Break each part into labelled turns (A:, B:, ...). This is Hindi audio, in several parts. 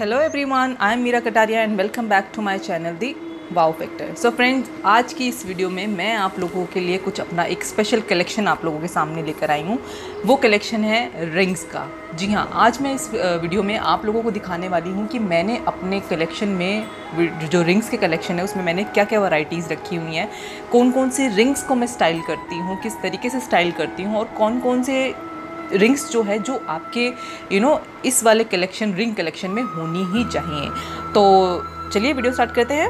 A: Hello everyone, I am Meera Kataria and welcome back to my channel the wow factor. So friends, आज की इस वीडियो में मैं आप लोगों के लिए कुछ अपना एक स्पेशल कलेक्शन आप लोगों के सामने लेकर आई हूँ। वो कलेक्शन है रिंग्स का। जी हाँ, आज मैं इस वीडियो में आप लोगों को दिखाने वाली हूँ कि मैंने अपने कलेक्शन में जो रिंग्स के कलेक्शन है उसमें मैंने क्या क्या वैरायटीज़ रखी हुई हैं, कौन कौन सी रिंग्स को मैं स्टाइल करती हूँ, किस तरीके से स्टाइल करती हूँ, और कौन कौन से रिंग्स जो है जो आपके इस वाले कलेक्शन रिंग कलेक्शन में होनी ही चाहिए। तो चलिए वीडियो स्टार्ट करते हैं।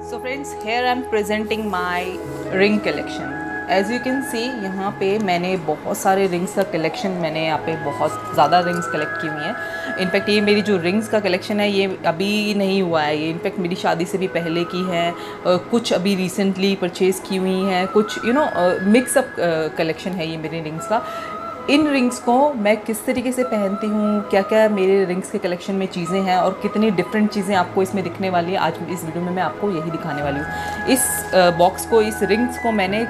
A: So friends, here I am presenting my ring collection. As you can see, यहाँ पे मैंने बहुत सारे रिंग्स का कलेक्शन, मैंने यहाँ पे बहुत ज़्यादा रिंग्स कलेक्ट की हुई हैं। इनफैक्ट ये मेरी जो रिंग्स का कलेक्शन है ये अभी नहीं हुआ है, ये इनफैक्ट मेरी शादी से भी पहले की है। कुछ अभी रिसेंटली परचेज़ की हुई हैं, कुछ मिक्सअप कलेक्शन है ये मेरे रिंग्स का। इन रिंग्स को मैं किस तरीके से पहनती हूँ, क्या क्या मेरे रिंग्स के कलेक्शन में चीज़ें हैं और कितनी डिफरेंट चीज़ें आपको इसमें दिखने वाली है, आज इस वीडियो में मैं आपको यही दिखाने वाली हूँ। इस बॉक्स को, इस रिंग्स को मैंने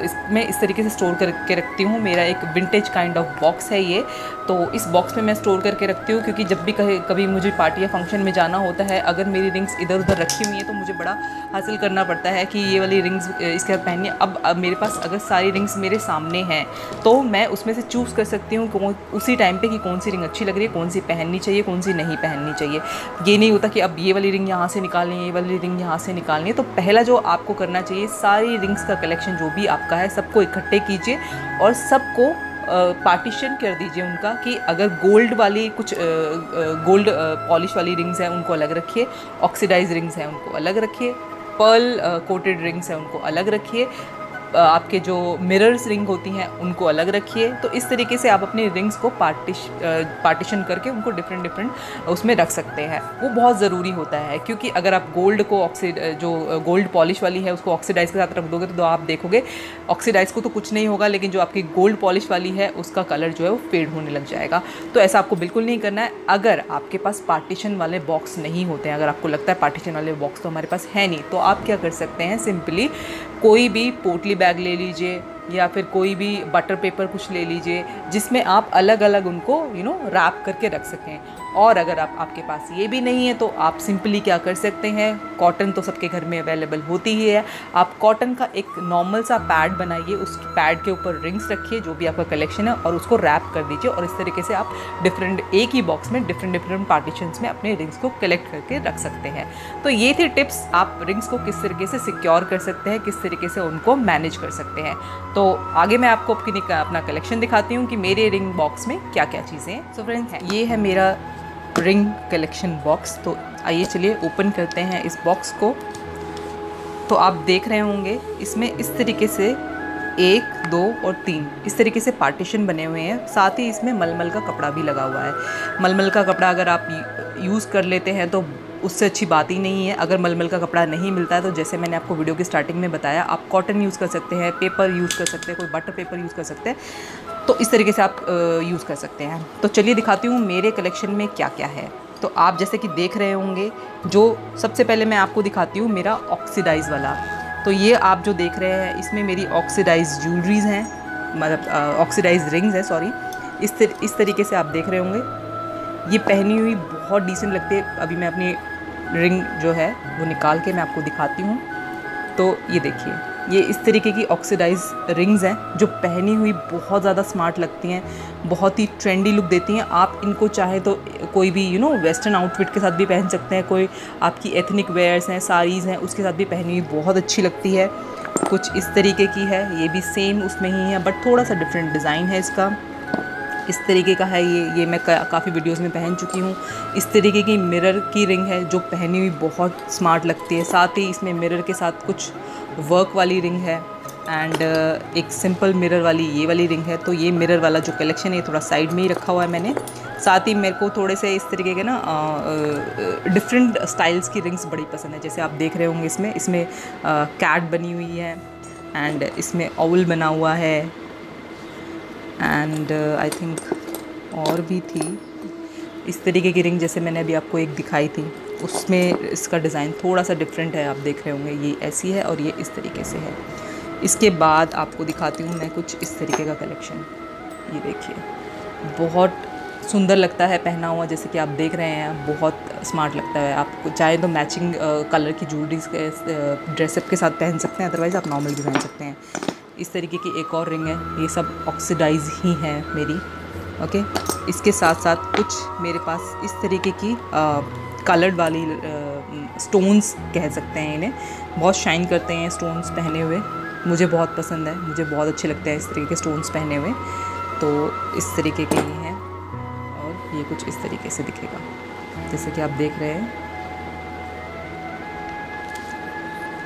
A: इसमें इस तरीके से स्टोर करके रखती हूँ। मेरा एक विंटेज काइंड ऑफ बॉक्स है ये। तो इस बॉक्स में मैं स्टोर करके रखती हूँ क्योंकि जब भी कभी मुझे पार्टी या फंक्शन में जाना होता है, अगर मेरी रिंग्स इधर उधर रखी हुई हैं तो मुझे बड़ा हासिल करना पड़ता है कि ये वाली रिंग्स इसके साथ पहननी है। अब मेरे पास अगर सारी रिंग्स मेरे सामने हैं तो मैं उसमें से चूज़ कर सकती हूँ उसी टाइम पे कि कौन सी रिंग अच्छी लग रही है, कौन सी पहननी चाहिए, कौन सी नहीं पहननी चाहिए। ये नहीं होता कि अब ये वाली रिंग यहाँ से निकालनी है, ये वाली रिंग यहाँ से निकालनी है। तो पहला जो आपको करना चाहिए, सारी रिंग्स का कलेक्शन जो भी आपका है सबको इकट्ठे कीजिए और सबको पार्टीशन कर दीजिए उनका, कि अगर गोल्ड वाली कुछ गोल्ड पॉलिश वाली रिंग्स हैं उनको अलग रखिए, ऑक्सीडाइज रिंग्स हैं उनको अलग रखिए, पर्ल कोटेड रिंग्स हैं उनको अलग रखिए, आपके जो मिरर्स रिंग होती हैं उनको अलग रखिए। तो इस तरीके से आप अपनी रिंग्स को पार्टीशन करके उनको डिफरेंट उसमें रख सकते हैं। वो बहुत ज़रूरी होता है क्योंकि अगर आप गोल्ड को जो गोल्ड पॉलिश वाली है उसको ऑक्सीडाइज के साथ रख दोगे तो आप देखोगे ऑक्सीडाइज को तो कुछ नहीं होगा, लेकिन जो आपकी गोल्ड पॉलिश वाली है उसका कलर जो है वो फेड होने लग जाएगा। तो ऐसा आपको बिल्कुल नहीं करना है। अगर आपके पास पार्टीशन वाले बॉक्स नहीं होते हैं, अगर आपको लगता है पार्टीशन वाले बॉक्स तो हमारे पास है नहीं, तो आप क्या कर सकते हैं, सिंपली कोई भी पोटली बैग ले लीजिए या फिर कोई भी बटर पेपर कुछ ले लीजिए जिसमें आप अलग अलग उनको रैप करके रख सकें। और अगर आपके पास ये भी नहीं है तो आप सिंपली क्या कर सकते हैं, कॉटन तो सबके घर में अवेलेबल होती ही है, आप कॉटन का एक नॉर्मल सा पैड बनाइए, उस पैड के ऊपर रिंग्स रखिए जो भी आपका कलेक्शन है और उसको रैप कर दीजिए। और इस तरीके से आप एक ही बॉक्स में डिफरेंट पार्टीशंस में अपने रिंग्स को कलेक्ट करके रख सकते हैं। तो ये थी टिप्स, आप रिंग्स को किस तरीके से सिक्योर कर सकते हैं, किस तरीके से उनको मैनेज कर सकते हैं। तो आगे मैं आपको अपना कलेक्शन दिखाती हूँ कि मेरे रिंग बॉक्स में क्या क्या चीज़ें हैं। सो फ्रेंड्स, ये है मेरा रिंग कलेक्शन बॉक्स। तो आइए चलिए ओपन करते हैं इस बॉक्स को। तो आप देख रहे होंगे इसमें इस तरीके से 1, 2 और 3 इस तरीके से पार्टीशन बने हुए हैं। साथ ही इसमें मलमल का कपड़ा भी लगा हुआ है। मलमल का कपड़ा अगर आप यूज़ कर लेते हैं तो उससे अच्छी बात ही नहीं है। अगर मलमल का कपड़ा नहीं मिलता है तो जैसे मैंने आपको वीडियो की स्टार्टिंग में बताया, आप कॉटन यूज़ कर सकते हैं, पेपर यूज़ कर सकते हैं, कोई बटर पेपर यूज़ कर सकते हैं। तो इस तरीके से आप यूज़ कर सकते हैं। तो चलिए दिखाती हूँ मेरे कलेक्शन में क्या क्या है। तो आप जैसे कि देख रहे होंगे, जो सबसे पहले मैं आपको दिखाती हूँ मेरा ऑक्सीडाइज वाला। तो ये आप जो देख रहे हैं इसमें मेरी ऑक्सीडाइज ज्वेलरीज़ हैं, मतलब ऑक्सीडाइज रिंग्स हैं, सॉरी। इस तरीके से आप देख रहे होंगे, ये पहनी हुई बहुत डिसेंट लगती है। अभी मैं अपनी रिंग जो है वो निकाल के मैं आपको दिखाती हूँ। तो ये देखिए, ये इस तरीके की ऑक्सीडाइज रिंग्स हैं जो पहनी हुई बहुत ज़्यादा स्मार्ट लगती हैं, बहुत ही ट्रेंडी लुक देती हैं। आप इनको चाहे तो कोई भी वेस्टर्न आउटफिट के साथ भी पहन सकते हैं, कोई आपकी एथनिक वेयर्स हैं, साड़ीज़ हैं, उसके साथ भी पहनी हुई बहुत अच्छी लगती है। कुछ इस तरीके की है, ये भी सेम उसमें ही है बट थोड़ा सा डिफरेंट डिज़ाइन है इसका। इस तरीके का है ये मैं काफ़ी वीडियोस में पहन चुकी हूँ। इस तरीके की मिरर की रिंग है जो पहनी हुई बहुत स्मार्ट लगती है। साथ ही इसमें मिरर के साथ कुछ वर्क वाली रिंग है एंड एक सिंपल मिरर वाली ये वाली रिंग है। तो ये मिरर वाला जो कलेक्शन है थोड़ा साइड में ही रखा हुआ है मैंने। साथ ही मेरे को थोड़े से इस तरीके के डिफरेंट स्टाइल्स की रिंग्स बड़ी पसंद है। जैसे आप देख रहे होंगे इसमें कैट बनी हुई है एंड इसमें ओवल बना हुआ है एंड आई थिंक और भी थी इस तरीके की रिंग, जैसे मैंने अभी आपको एक दिखाई थी, उसमें इसका डिज़ाइन थोड़ा सा डिफरेंट है, आप देख रहे होंगे। ये ऐसी है और ये इस तरीके से है। इसके बाद आपको दिखाती हूँ मैं कुछ इस तरीके का कलेक्शन। ये देखिए, बहुत सुंदर लगता है पहना हुआ, जैसे कि आप देख रहे हैं, बहुत स्मार्ट लगता है। आपको चाहे तो मैचिंग कलर की ज्वेलरी ड्रेसअप के साथ पहन सकते हैं, अदरवाइज़ आप नॉर्मल भी पहन सकते हैं। इस तरीके की एक और रिंग है, ये सब ऑक्सीडाइज ही है मेरी। ओके, इसके साथ साथ कुछ मेरे पास इस तरीके की कलर्ड वाली स्टोन्स कह सकते हैं इन्हें, बहुत शाइन करते हैं स्टोन्स पहने हुए, मुझे बहुत पसंद है, मुझे बहुत अच्छे लगते हैं इस तरीके के स्टोन्स पहने हुए। तो इस तरीके के ये हैं और ये कुछ इस तरीके से दिखेगा, जैसे कि आप देख रहे हैं।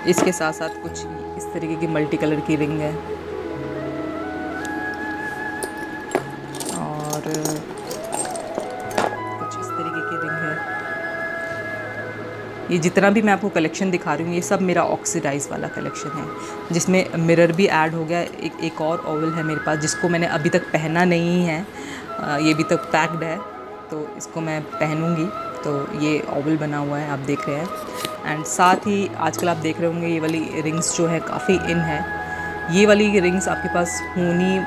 A: इसके साथ साथ कुछ इस तरीके की मल्टी कलर की रिंग है और कुछ इस तरीके की रिंग है। ये जितना भी मैं आपको कलेक्शन दिखा रही हूँ, ये सब मेरा ऑक्सीडाइज वाला कलेक्शन है, जिसमें मिरर भी ऐड हो गया। एक और ओवल है मेरे पास, जिसको मैंने अभी तक पहना नहीं है, ये अभी तक पैक्ड है, तो इसको मैं पहनूंगी। तो ये ओवल बना हुआ है, आप देख रहे हैं। एंड साथ ही आजकल आप देख रहे होंगे ये वाली रिंग्स जो है काफ़ी इन है। ये वाली रिंग्स आपके पास होनी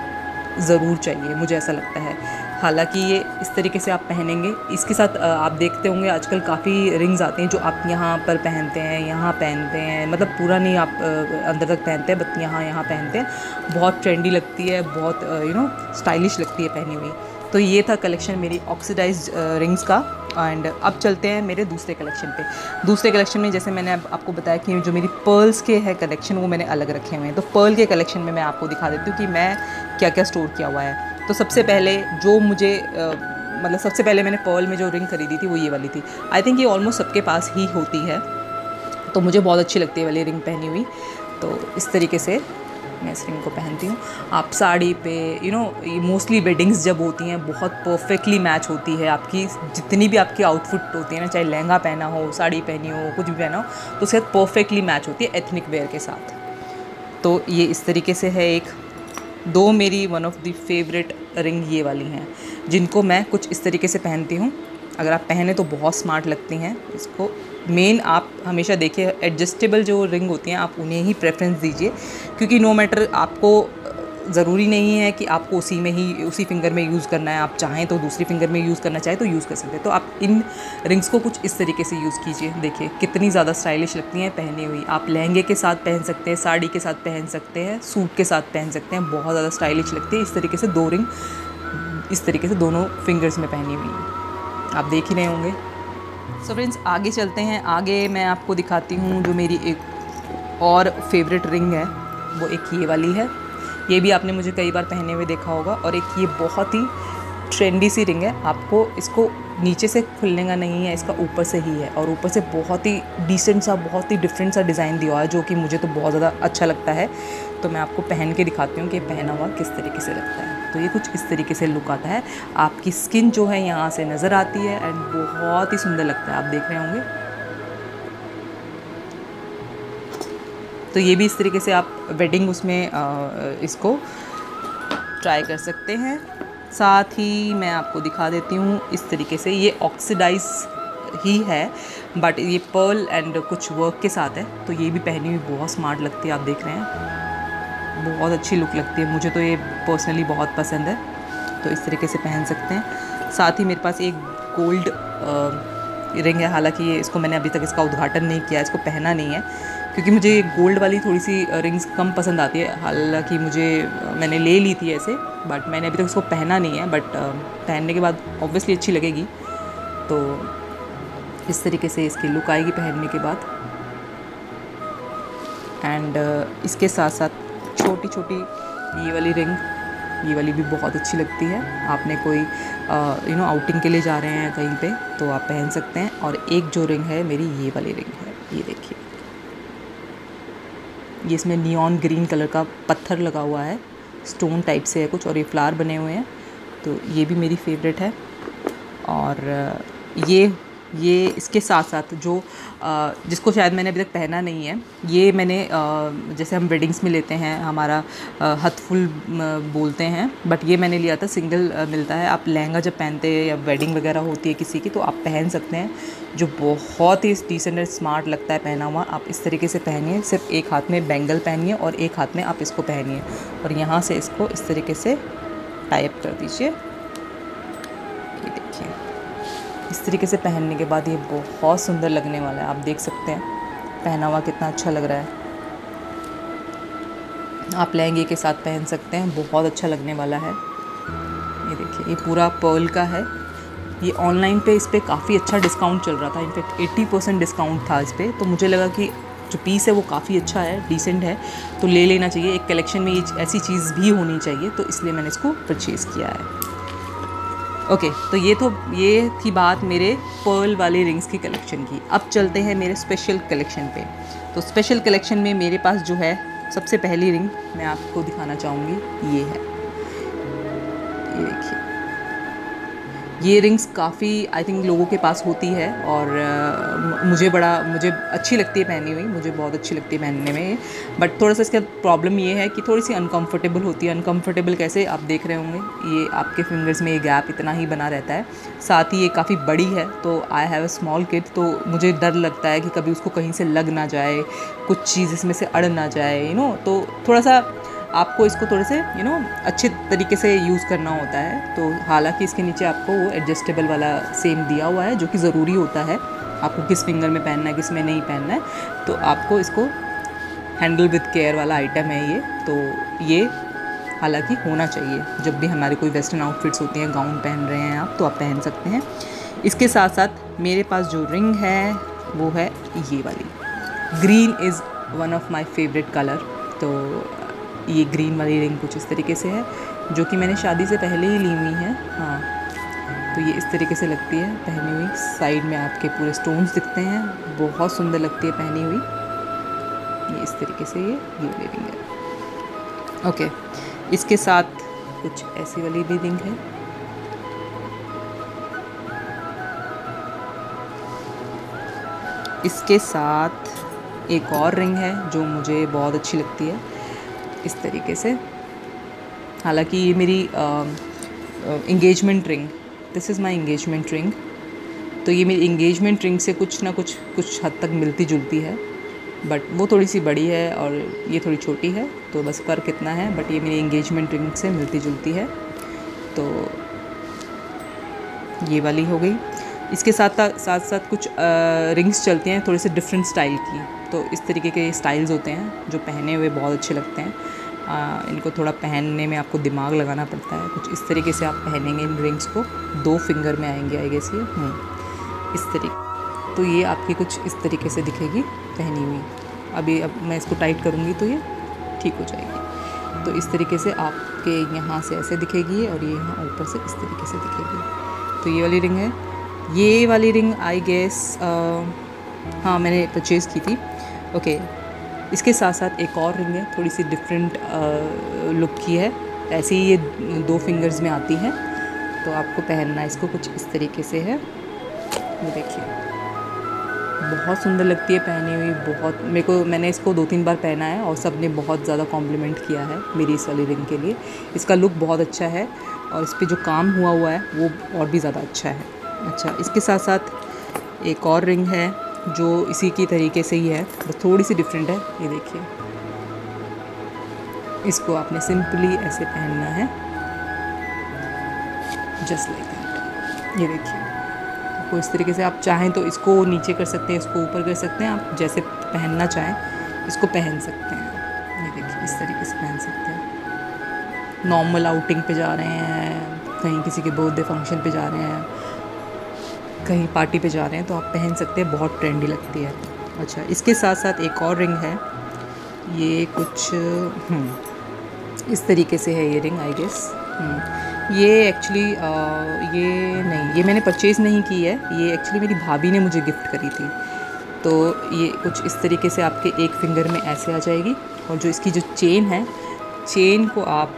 A: ज़रूर चाहिए, मुझे ऐसा लगता है। हालांकि ये इस तरीके से आप पहनेंगे, इसके साथ आप देखते होंगे आजकल काफ़ी रिंग्स आते हैं जो आप यहाँ पर पहनते हैं, यहाँ पहनते हैं, मतलब पूरा नहीं आप अंदर तक पहनते हैं, बट यहाँ पहनते हैं। बहुत ट्रेंडी लगती है, बहुत स्टाइलिश लगती है पहनी हुई। तो ये था कलेक्शन मेरी ऑक्सीडाइज्ड रिंग्स का। एंड अब चलते हैं मेरे दूसरे कलेक्शन पे। दूसरे कलेक्शन में जैसे मैंने आपको बताया कि जो मेरी पर्ल्स के है कलेक्शन, वो मैंने अलग रखे हुए हैं। तो पर्ल के कलेक्शन में मैं आपको दिखा देती हूँ कि मैं क्या क्या स्टोर किया हुआ है। तो सबसे पहले जो मुझे सबसे पहले मैंने पर्ल में जो रिंग खरीदी थी वो ये वाली थी। आई थिंक ये ऑलमोस्ट सबके पास ही होती है, तो मुझे बहुत अच्छी लगती है वाली रिंग पहनी हुई। तो इस तरीके से मैं इस रिंग को पहनती हूँ। आप साड़ी पे मोस्टली वेडिंग्स जब होती हैं, बहुत परफेक्टली मैच होती है आपकी, जितनी भी आपकी आउटफिट होती है ना, चाहे लहंगा पहना हो, साड़ी पहनी हो, कुछ भी पहना हो, तो उसके साथ परफेक्टली मैच होती है एथनिक वेयर के साथ। तो ये इस तरीके से है। एक दो मेरी one of the favourite ring ये वाली हैं, जिनको मैं कुछ इस तरीके से पहनती हूँ। अगर आप पहने तो बहुत स्मार्ट लगती हैं। इसको मेन आप हमेशा देखिए, एडजस्टेबल जो रिंग होती हैं आप उन्हें ही प्रेफरेंस दीजिए, क्योंकि नो मैटर, आपको ज़रूरी नहीं है कि आपको उसी फिंगर में यूज़ करना है। आप चाहें तो दूसरी फिंगर में यूज़ करना चाहें तो यूज़ कर सकते हैं। तो आप इन रिंग्स को कुछ इस तरीके से यूज़ कीजिए। देखिए कितनी ज़्यादा स्टाइलिश लगती हैं पहनी हुई। आप लहंगे के साथ पहन सकते हैं, साड़ी के साथ पहन सकते हैं, सूट के साथ पहन सकते हैं, बहुत ज़्यादा स्टाइलिश लगती है। इस तरीके से दो रिंग इस तरीके से दोनों फिंगर्स में पहनी हुई है, आप देख ही रहे होंगे। सो फ्रेंड्स, आगे चलते हैं। आगे मैं आपको दिखाती हूँ जो मेरी एक और फेवरेट रिंग है, वो एक ये वाली है। ये भी आपने मुझे कई बार पहने हुए देखा होगा। और एक ये बहुत ही ट्रेंडी सी रिंग है, आपको इसको नीचे से खुलने का नहीं है, इसका ऊपर से ही है, और ऊपर से बहुत ही डिसेंट सा, बहुत ही डिफरेंट सा डिज़ाइन दिया हुआ है, जो कि मुझे तो बहुत ज़्यादा अच्छा लगता है। तो मैं आपको पहन के दिखाती हूँ कि पहना हुआ किस तरीके से लगता है। तो ये कुछ इस तरीके से लुक आता है। आपकी स्किन जो है यहाँ से नज़र आती है एंड बहुत ही सुंदर लगता है, आप देख रहे होंगे। तो ये भी इस तरीके से आप वेडिंग उसमें इसको ट्राई कर सकते हैं। साथ ही मैं आपको दिखा देती हूँ इस तरीके से, ये ऑक्सीडाइज ही है बट ये पर्ल एंड कुछ वर्क के साथ है। तो ये भी पहनी हुई बहुत स्मार्ट लगती है, आप देख रहे हैं, बहुत अच्छी लुक लगती है। मुझे तो ये पर्सनली बहुत पसंद है। तो इस तरीके से पहन सकते हैं। साथ ही मेरे पास एक गोल्ड रिंग है, हालांकि इसको मैंने अभी तक इसका उद्घाटन नहीं किया, इसको पहना नहीं है, क्योंकि मुझे गोल्ड वाली थोड़ी सी रिंग्स कम पसंद आती है। हालांकि मैंने ले ली थी ऐसे, बट मैंने अभी तक उसको पहना नहीं है। बट पहनने के बाद ऑब्वियसली अच्छी लगेगी। तो इस तरीके से इसकी लुक आएगी पहनने के बाद। एंड इसके साथ साथ छोटी छोटी ये वाली रिंग, ये वाली भी बहुत अच्छी लगती है। आपने कोई आउटिंग के लिए जा रहे हैं कहीं पे, तो आप पहन सकते हैं। और एक जो रिंग है मेरी, ये वाली रिंग है, ये देखिए, ये इसमें नियॉन ग्रीन कलर का पत्थर लगा हुआ है, स्टोन टाइप से है कुछ, और ये फ्लावर बने हुए हैं। तो ये भी मेरी फेवरेट है। और ये ये इसके साथ साथ जो जिसको शायद मैंने अभी तक पहना नहीं है, ये मैंने जैसे हम वेडिंग्स में लेते हैं, हमारा हथफुल बोलते हैं, बट ये मैंने लिया था, सिंगल मिलता है। आप लहंगा जब पहनते हैं या वेडिंग वगैरह होती है किसी की, तो आप पहन सकते हैं, जो बहुत ही डिसेंट और स्मार्ट लगता है पहना हुआ। आप इस तरीके से पहनिए, सिर्फ एक हाथ में बैंगल पहनिए और एक हाथ में आप इसको पहनिए, और यहाँ से इसको इस तरीके से टाइप कर दीजिए। ये देखिए, इस तरीके से पहनने के बाद ये बहुत सुंदर लगने वाला है। आप देख सकते हैं पहना हुआ कितना अच्छा लग रहा है। आप लहंगे के साथ पहन सकते हैं, बहुत अच्छा लगने वाला है। ये देखिए, ये पूरा पर्ल का है। ये ऑनलाइन पे इस पर काफ़ी अच्छा डिस्काउंट चल रहा था, इनफैक्ट 80% डिस्काउंट था इस पर। तो मुझे लगा कि जो पीस है वो काफ़ी अच्छा है, डिसेंट है, तो ले लेना चाहिए। एक कलेक्शन में ये ऐसी चीज़ भी होनी चाहिए, तो इसलिए मैंने इसको परचेज़ किया है। ओके, तो ये थी बात मेरे पर्ल वाले रिंग्स की कलेक्शन की। अब चलते हैं मेरे स्पेशल कलेक्शन पे। तो स्पेशल कलेक्शन में मेरे पास जो है, सबसे पहली रिंग मैं आपको दिखाना चाहूँगी, ये है। ये देखिए, ये रिंग्स काफ़ी आई थिंक लोगों के पास होती है, और मुझे अच्छी लगती है पहनी हुई, मुझे बहुत अच्छी लगती है पहनने में। बट थोड़ा सा इसका प्रॉब्लम ये है कि थोड़ी सी अनकंफर्टेबल होती है। अनकंफर्टेबल कैसे, आप देख रहे होंगे, ये आपके फिंगर्स में ये गैप इतना ही बना रहता है। साथ ही ये काफ़ी बड़ी है, तो I have a small kid, तो मुझे डर लगता है कि कभी उसको कहीं से लग ना जाए, कुछ चीज़ इसमें से अड़ ना जाए, तो थोड़ा सा आपको इसको थोड़े से अच्छे तरीके से यूज़ करना होता है। तो हालांकि इसके नीचे आपको वो एडजस्टेबल वाला सेम दिया हुआ है, जो कि ज़रूरी होता है, आपको किस फिंगर में पहनना है, किस में नहीं पहनना है, तो आपको इसको हैंडल विद केयर वाला आइटम है ये। तो ये हालांकि होना चाहिए, जब भी हमारी कोई वेस्टर्न आउटफिट्स होती हैं, गाउन पहन रहे हैं आप, तो आप पहन सकते हैं। इसके साथ साथ मेरे पास जो रिंग है वो है ये वाली। Green is one of my favourite colour, तो ये ग्रीन वाली रिंग कुछ इस तरीके से है, जो कि मैंने शादी से पहले ही ली हुई है। हाँ, तो ये इस तरीके से लगती है पहनी हुई। साइड में आपके पूरे स्टोन्स दिखते हैं, बहुत सुंदर लगती है पहनी हुई। ये इस तरीके से ये वाली रिंग है। ओके, इसके साथ कुछ ऐसी वाली भी रिंग है। इसके साथ एक और रिंग है जो मुझे बहुत अच्छी लगती है, इस तरीके से। हालांकि ये मेरी engagement ring, this is my engagement ring, तो ये मेरी इंगेजमेंट रिंग से कुछ हद तक मिलती जुलती है, बट वो थोड़ी सी बड़ी है और ये थोड़ी छोटी है, तो बस फ़र्क इतना है। बट ये मेरी इंगेजमेंट रिंग से मिलती जुलती है, तो ये वाली हो गई। इसके साथ साथ कुछ रिंग्स चलती हैं थोड़े से डिफरेंट स्टाइल की, तो इस तरीके के स्टाइल्स होते हैं जो पहने हुए बहुत अच्छे लगते हैं। इनको थोड़ा पहनने में आपको दिमाग लगाना पड़ता है। कुछ इस तरीके से आप पहनेंगे इन रिंग्स को, 2 फिंगर में आएंगे आई गेस ये, इस तरीके। तो ये आपकी कुछ इस तरीके से दिखेगी पहनी हुई। अब मैं इसको टाइट करूँगी तो ये ठीक हो जाएगी। तो इस तरीके से आपके यहाँ से ऐसे दिखेगी और ये यहाँ ऊपर से इस तरीके से दिखेगी। तो ये वाली रिंग है। ये वाली रिंग आई गेस हाँ मैंने परचेज़ की थी। ओके, इसके साथ साथ एक और रिंग है, थोड़ी सी डिफरेंट लुक की है। ऐसे ही ये 2 फिंगर्स में आती है, तो आपको पहनना इसको कुछ इस तरीके से है। ये देखिए, बहुत सुंदर लगती है पहनी हुई। मैंने इसको 2-3 बार पहना है और सब ने बहुत ज़्यादा कॉम्प्लीमेंट किया है मेरी इस वाली रिंग के लिए। इसका लुक बहुत अच्छा है और इस पर जो काम हुआ है वो और भी ज़्यादा अच्छा है। अच्छा, इसके साथ साथ एक और रिंग है जो इसी की तरीके से ही है, बस थोड़ी सी डिफरेंट है। ये देखिए, इसको आपने सिंपली ऐसे पहनना है, जस्ट लाइक दैट। ये देखिए, आपको इस तरीके से आप चाहें तो इसको नीचे कर सकते हैं, इसको ऊपर कर सकते हैं, आप जैसे पहनना चाहें इसको पहन सकते हैं। ये देखिए, इस तरीके से पहन सकते हैं। नॉर्मल आउटिंग पे जा रहे हैं, कहीं किसी के बर्थडे फंक्शन पे जा रहे हैं, कहीं पार्टी पे जा रहे हैं, तो आप पहन सकते हैं, बहुत ट्रेंडी लगती है। अच्छा, इसके साथ साथ एक और रिंग है, ये कुछ इस तरीके से है ये रिंग आई गेस। ये एक्चुअली ये मैंने परचेज़ नहीं की है, ये एक्चुअली मेरी भाभी ने मुझे गिफ्ट करी थी। तो ये कुछ इस तरीके से आपके एक फिंगर में ऐसे आ जाएगी, और जो इसकी जो चेन है, चेन को आप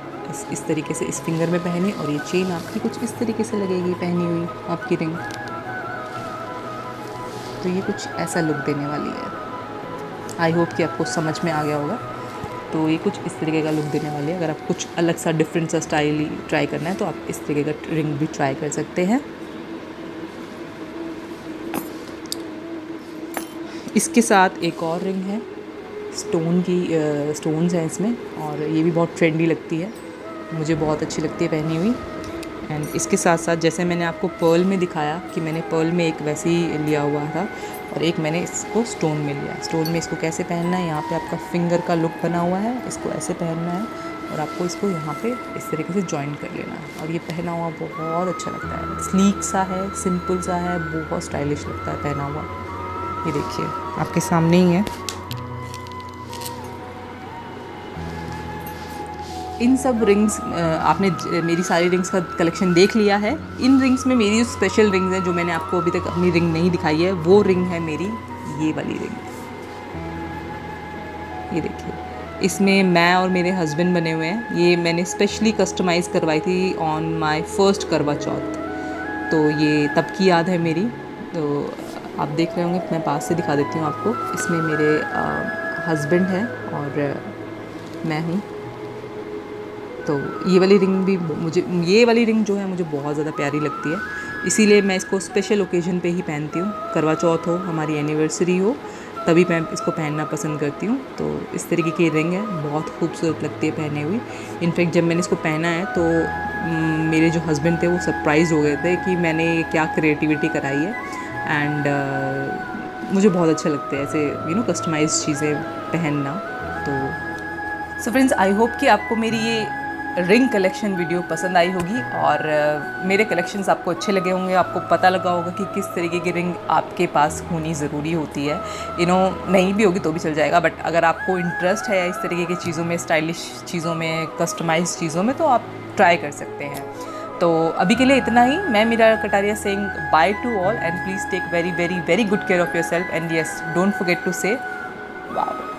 A: इस तरीके से इस फिंगर में पहने, और ये चेन आपकी कुछ इस तरीके से लगेगी पहनी हुई आपकी रिंग। तो ये कुछ ऐसा लुक देने वाली है। आई होप कि आपको समझ में आ गया होगा। तो ये कुछ इस तरीके का लुक देने वाली है। अगर आप कुछ अलग सा डिफरेंट सा स्टाइल ट्राई करना है तो आप इस तरीके का रिंग भी ट्राई कर सकते हैं। इसके साथ एक और रिंग है, स्टोन्स हैं इसमें, और ये भी बहुत ट्रेंडी लगती है, मुझे बहुत अच्छी लगती है पहनी हुई। एंड इसके साथ साथ जैसे मैंने आपको पर्ल में दिखाया कि मैंने पर्ल में एक वैसे ही लिया हुआ था और एक मैंने इसको स्टोन में लिया। स्टोन में इसको कैसे पहनना है, यहाँ पे आपका फिंगर का लुक बना हुआ है, इसको ऐसे पहनना है और आपको इसको यहाँ पे इस तरीके से जॉइन कर लेना है। और ये पहना हुआ बहुत अच्छा लगता है, स्लीक सा है, सिंपल सा है, बहुत स्टाइलिश लगता है पहना हुआ। ये देखिए आपके सामने ही है। इन सब रिंग्स आपने मेरी सारी रिंग्स का कलेक्शन देख लिया है। इन रिंग्स में मेरी स्पेशल रिंग्स हैं जो मैंने आपको अभी तक अपनी रिंग नहीं दिखाई है, वो रिंग है मेरी ये वाली रिंग। ये देखिए, इसमें मैं और मेरे हस्बैंड बने हुए हैं। ये मैंने स्पेशली कस्टमाइज़ करवाई थी ऑन माय फर्स्ट करवा चौथ, तो ये तब की याद है मेरी। तो आप देख रहे होंगे, मैं पास से दिखा देती हूँ आपको। इसमें मेरे हस्बैंड हैं और मैं हूँ। तो ये वाली रिंग भी ये वाली रिंग जो है मुझे बहुत ज़्यादा प्यारी लगती है, इसीलिए मैं इसको स्पेशल ओकेजन पे ही पहनती हूँ। करवा चौथ हो, हमारी एनिवर्सरी हो, तभी मैं इसको पहनना पसंद करती हूँ। तो इस तरीके की रिंग है, बहुत खूबसूरत लगती है पहने हुई। इनफैक्ट जब मैंने इसको पहना है तो मेरे जो हस्बैंड थे वो सरप्राइज़ हो गए थे कि मैंने क्या क्रिएटिविटी कराई है। एंड मुझे बहुत अच्छा लगता है ऐसे कस्टमाइज चीज़ें पहनना। तो सो फ्रेंड्स, आई होप कि आपको मेरी ये रिंग कलेक्शन वीडियो पसंद आई होगी और मेरे कलेक्शंस आपको अच्छे लगे होंगे। आपको पता लगा होगा कि किस तरीके की रिंग आपके पास होनी ज़रूरी होती है। नहीं भी होगी तो भी चल जाएगा, बट अगर आपको इंटरेस्ट है इस तरीके की चीज़ों में, स्टाइलिश चीज़ों में, कस्टमाइज चीज़ों में, तो आप ट्राई कर सकते हैं। तो अभी के लिए इतना ही। मैं Meera Kataria saying bye to all and please take very very very good care of your self and yes, don't forget to say wow.